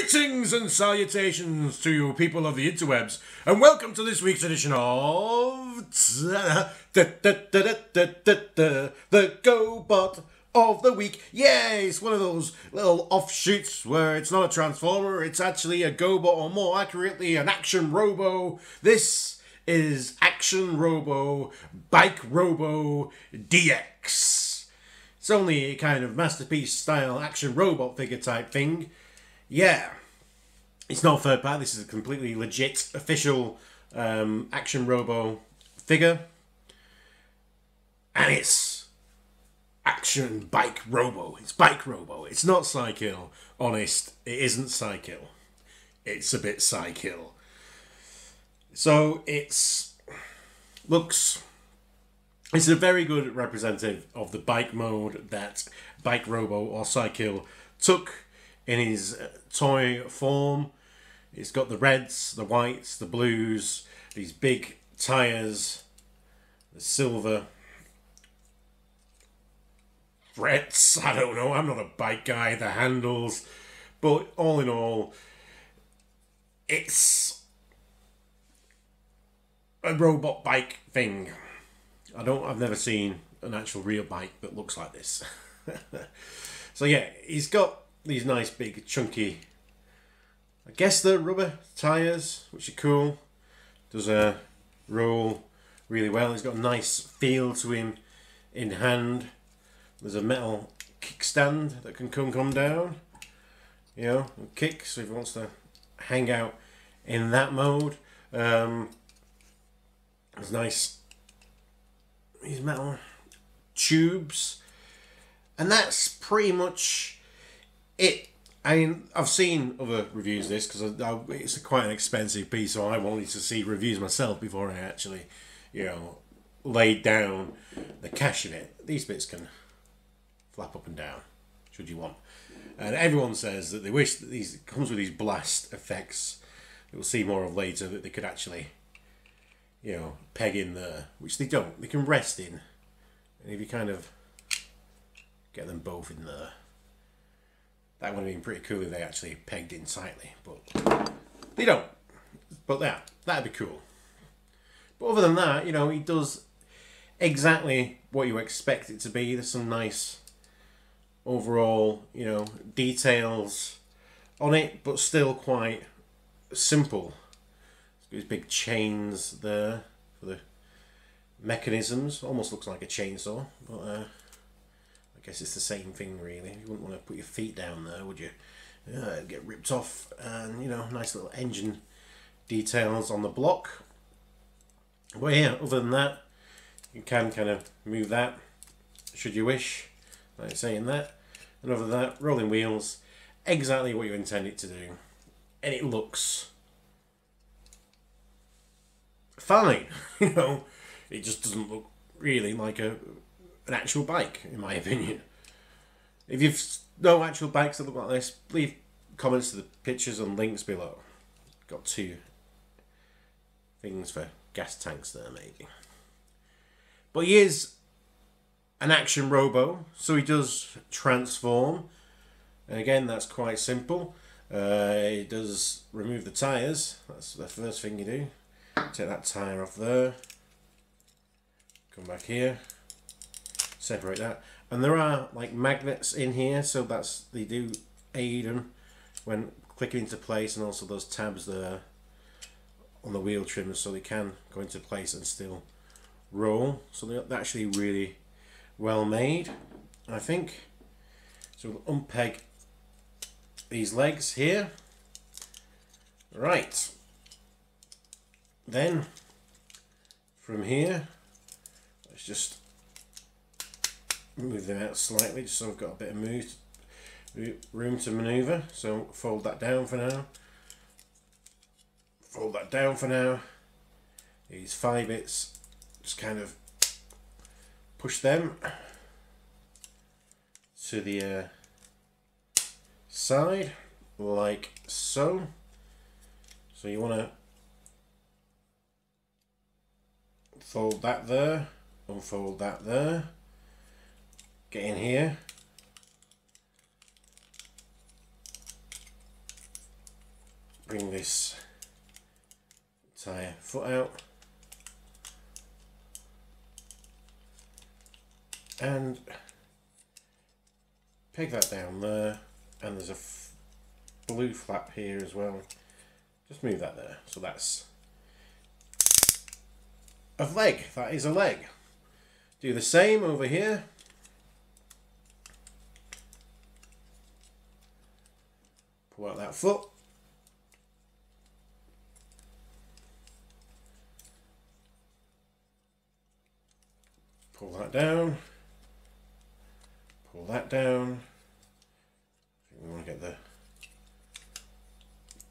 Greetings and salutations to you people of the interwebs, and welcome to this week's edition of the GoBot of the Week. Yeah, it's one of those little offshoots where it's not a Transformer, it's actually a GoBot, or more accurately, an Action Robo. This is Action Robo, Bike Robo DX. It's only a kind of masterpiece style action robot figure type thing. Yeah, it's not third party. This is a completely legit, official Action Robo figure. And it's Action Bike Robo. It's Bike Robo. It's not Psykill. Honest, it isn't Psykill. It's a bit Psykill. So it's a very good representative of the bike mode that Bike Robo or Psykill took in his toy form. It's got the reds, the whites, the blues, these big tyres, the silver frets. I don't know, I'm not a bike guy, the handles. But all in all, it's a robot bike thing. I've never seen an actual real bike that looks like this. So yeah, he's got these nice big chunky, I guess they're rubber tyres, which are cool. Does roll really well. He's got a nice feel to him in hand. There's a metal kickstand that can come down, you know, and kick, so if he wants to hang out in that mode. There's nice, these metal tubes, and that's pretty much it. I mean, I've seen other reviews of this because it's quite an expensive piece, so I wanted to see reviews myself before I actually, laid down the cash in it. These bits can flap up and down, should you want. And everyone says that they wish that it comes with these blast effects that we'll see more of later, that they could actually, peg in there, which they don't. They can rest in, and if you kind of get them both in there, that would have been pretty cool if they actually pegged in tightly, but they don't. But that'd be cool. But other than that, he does exactly what you expect it to be. There's some nice overall, details on it, but still quite simple. It's got these big chains there for the mechanisms. Almost looks like a chainsaw, but I guess it's the same thing really. You wouldn't want to put your feet down there, would you? It'd get ripped off. And nice little engine details on the block. But yeah, other than that, you can kind of move that should you wish, like saying that. And other than that, rolling wheels, exactly what you intend it to do, and it looks fine. It just doesn't look really like an actual bike, in my opinion. If you've no actual bikes that look like this, leave comments to the pictures and links below. Got two things for gas tanks there, maybe. But he is an Action Robo, so he does transform. And again, that's quite simple. He does remove the tyres. That's the first thing you do. Take that tyre off there. Come back here. Separate that, and there are like magnets in here, so they do aid them when clicking into place, and also those tabs there on the wheel trimmers, so they can go into place and still roll. So they're actually really well made, I think. So we'll unpeg these legs here. Right, then from here, let's just move them out slightly, just so I've got a bit of room to manoeuvre. So fold that down for now. Fold that down for now. These 5 bits, just kind of push them to the side, like so. So you want to fold that there, unfold that there. Get in here, bring this entire foot out. And peg that down there, and there's a blue flap here as well. Just move that there. So that's a leg. That is a leg. Do the same over here. Pull out that foot. Pull that down. Pull that down. I think we want to get the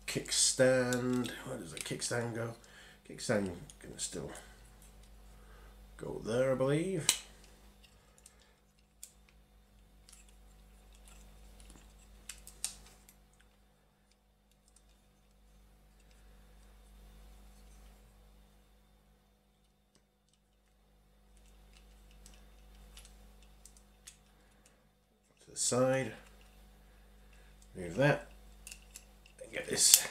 kickstand. Where does the kickstand go? Kickstand can still go there, I believe. The side, move that, and get this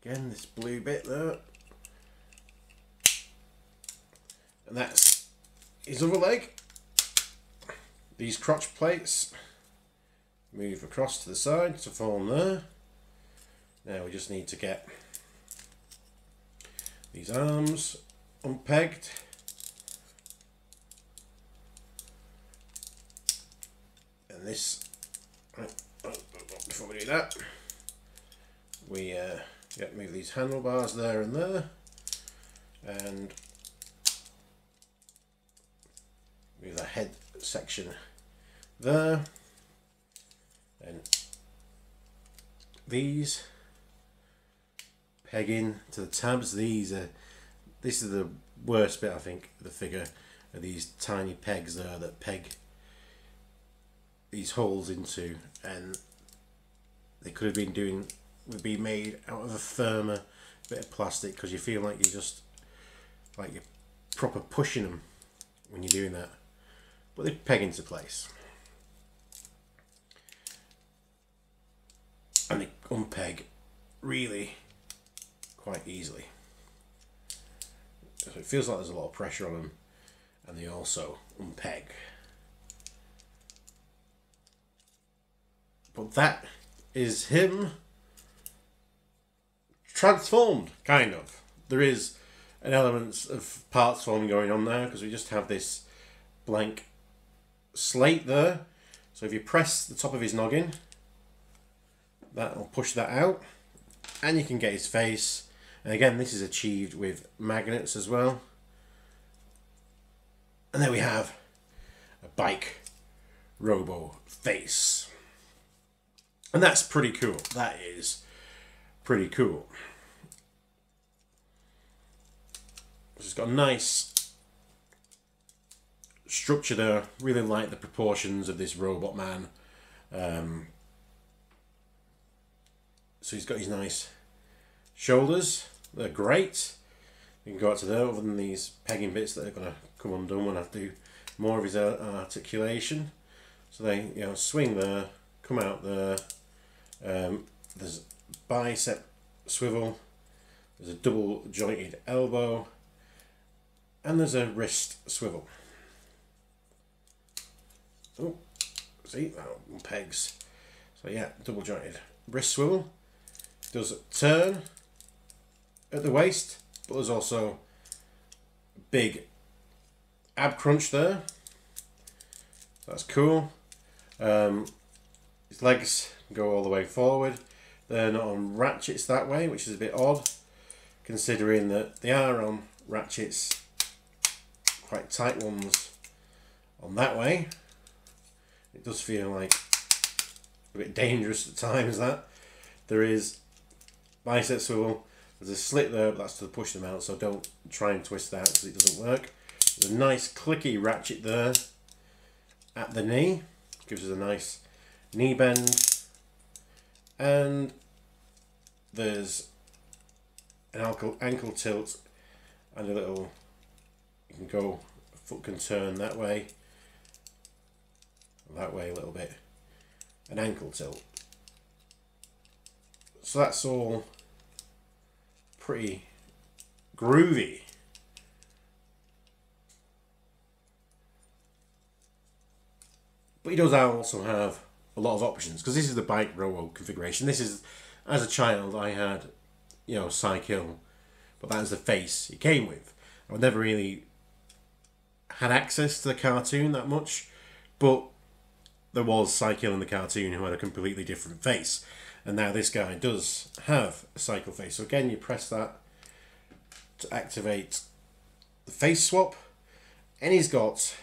again, this blue bit there, and that's his other leg. These crotch plates move across to the side to form there. Now we just need to get these arms unpegged. And this, before we do that, we move these handlebars there and there, and move the head section there, and these peg in to the tabs. This is the worst bit, I think, of the figure, are these tiny pegs there that peg these holes into, and they could have been made out of a firmer bit of plastic, because you feel like you're proper pushing them when you're doing that, but they peg into place and they unpeg really quite easily, so it feels like there's a lot of pressure on them, and they also unpeg. But that is him transformed, kind of. There is an element of parts forming going on now, because we just have this blank slate there. So if you press the top of his noggin, that will push that out, and you can get his face. And again, this is achieved with magnets as well. And there we have a bike Robo face. And that's pretty cool. That is pretty cool. It's got a nice structure there. Really like the proportions of this robot man. So he's got his nice shoulders. They're great. You can go out to there, other than these pegging bits that are going to come undone when I do more of his articulation. So they, swing there, come out there. There's bicep swivel, there's a double jointed elbow, and there's a wrist swivel. Oh, see, that pegs. So yeah, double jointed wrist swivel. Does turn at the waist, but there's also a big ab crunch there. So that's cool. His legs go all the way forward. They're not on ratchets that way, which is a bit odd, considering that they are on ratchets, quite tight ones on that way. It does feel like a bit dangerous at times. That there is bicep swivel, there's a slit there, but that's to push them out, so don't try and twist that because it doesn't work. There's a nice clicky ratchet there at the knee, gives us a nice knee bend. And there's an ankle tilt and a little, you can go, foot can turn that way a little bit, an ankle tilt. So that's all pretty groovy. But he does also have a lot of options, because this is the bike Robo configuration. This is, as a child, I had, you know, Psykill, but that was the face it came with. I never really had access to the cartoon that much, but there was Psykill in the cartoon who had a completely different face. And now this guy does have a Psykill face. So again, you press that to activate the face swap. And he's got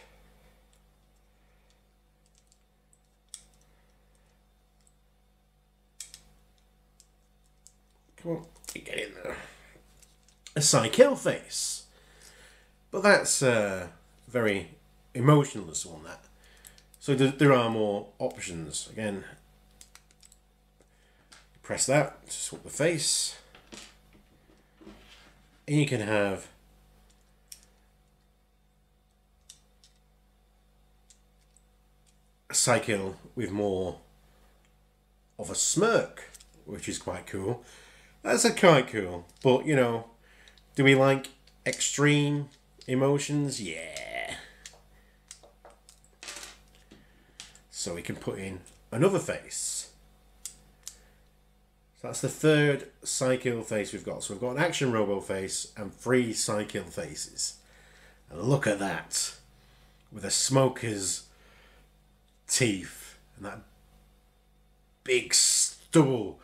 come on, get in there. A Psykill face. But that's very emotionless one, that. So there are more options. Again, press that to swap the face. And you can have a Psykill with more of a smirk, which is quite cool. That's quite cool. But, you know, do we like extreme emotions? Yeah. So we can put in another face. So that's the third Psykill face we've got. So we've got an Action Robo face and 3 Psykill faces. And look at that. With a smoker's teeth and that big stubble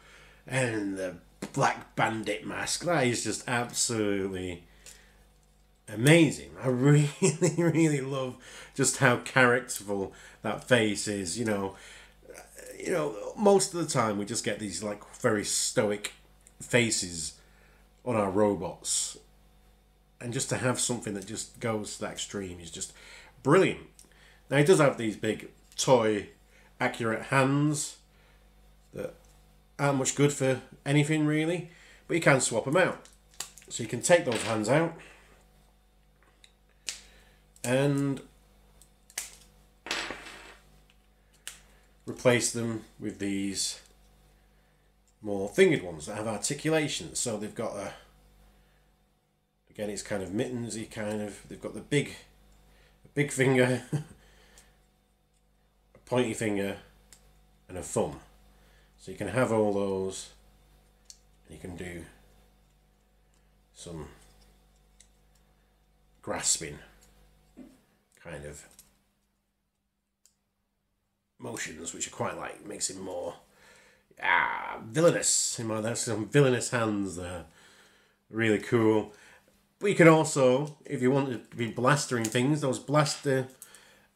and the black bandit mask. That is just absolutely amazing. I really, really love just how characterful that face is. You know, most of the time we just get these like very stoic faces on our robots, and just to have something that just goes to that extreme is just brilliant. Now he does have these big toy accurate hands that aren't much good for anything really, but you can swap them out. So you can take those hands out and replace them with these more fingered ones that have articulation. So they've got a, again, it's kind of mittensy kind of, they've got the big finger, a pointy finger and a thumb. So you can have all those, and you can do some grasping kind of motions, which are quite like, makes him more villainous. That's some villainous hands there. Really cool. But you can also, if you want to be blastering things, those blaster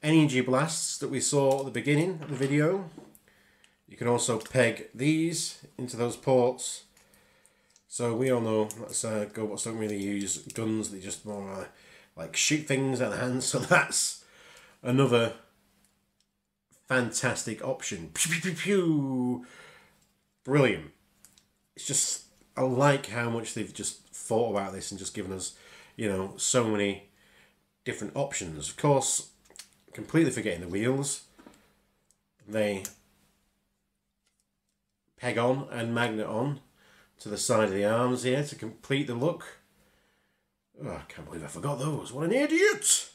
energy blasts that we saw at the beginning of the video, you can also peg these into those ports. So we all know that's GoBots don't really use guns, they just more like shoot things out of the hands. So that's another fantastic option. Pew, pew, pew, pew. Brilliant. It's just, I like how much they've just thought about this and just given us, you know, so many different options. Of course, completely forgetting the wheels. They peg on and magnet on to the side of the arms here to complete the look. Oh, I can't believe I forgot those. What an idiot!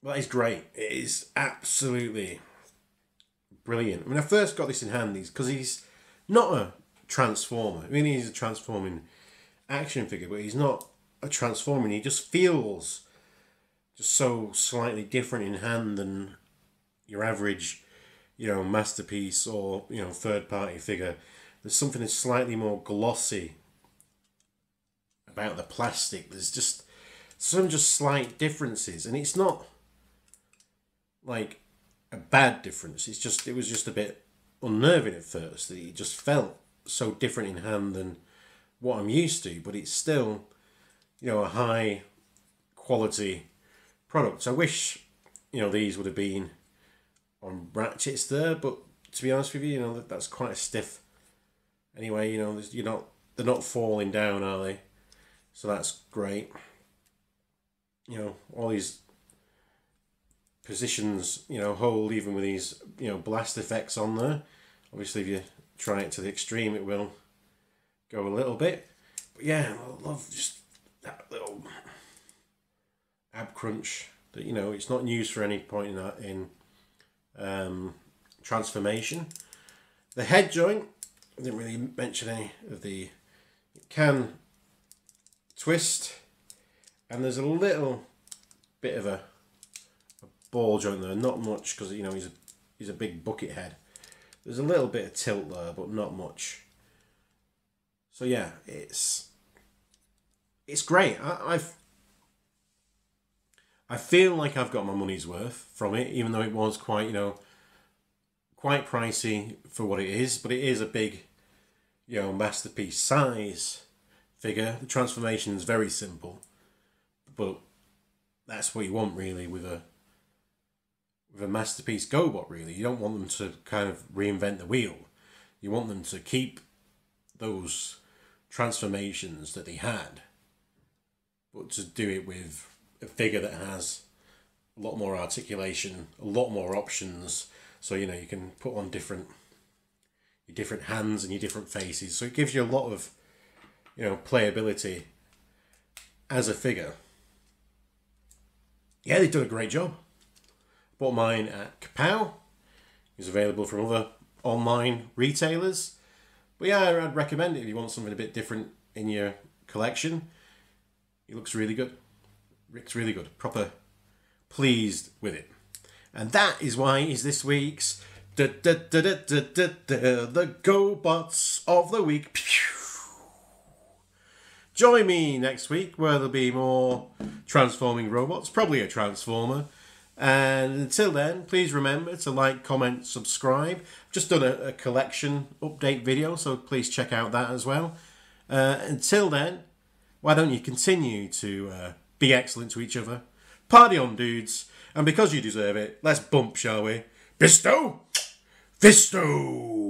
That is great. It is absolutely brilliant. I mean, I first got this in hand because he's not a transformer. I mean, he's a transforming action figure, but he's not a transformer. He just feels just so slightly different in hand than your average, you know, masterpiece or, you know, third-party figure. There's something that's slightly more glossy about the plastic. There's just some slight differences, and it's not like a bad difference. It's just, it was just a bit unnerving at first. That it just felt so different in hand than what I'm used to, but it's still, you know, a high quality product. I wish, you know, these would have been on ratchets there, but to be honest with you, you know, that's quite a stiff. Anyway, you know, they're not falling down, are they? So that's great. You know, all these positions, you know, hold even with these, you know, blast effects on there. Obviously, if you try it to the extreme, it will go a little bit. But yeah, I love just that little ab crunch. That, you know, it's not used for any point in that transformation. The head joint, I didn't really mention any of the, it can twist, and there's a little bit of a ball joint there, not much, because, you know, he's a big bucket head. There's a little bit of tilt there, but not much. So yeah, it's great. I feel like I've got my money's worth from it, even though it was quite, you know, quite pricey for what it is. But it is a big, you know, masterpiece size figure. The transformation is very simple, but that's what you want really with a masterpiece GoBot. Really, you don't want them to kind of reinvent the wheel. You want them to keep those transformations that they had, but to do it with a figure that has a lot more articulation, a lot more options. So, you know, you can put on your different hands and your different faces. So it gives you a lot of, you know, playability as a figure. Yeah, they've done a great job. Bought mine at Kapow. It's available from other online retailers. But yeah, I'd recommend it if you want something a bit different in your collection. It looks really good. Rick's really good. Proper pleased with it. And that is why he's this week's the GoBots of the Week. Join me next week where there'll be more transforming robots, probably a transformer. And until then, please remember to like, comment, subscribe. I've just done a collection update video, so please check out that as well. Until then, why don't you continue to be excellent to each other? Party on, dudes. And because you deserve it, let's bump, shall we? Visto! Visto!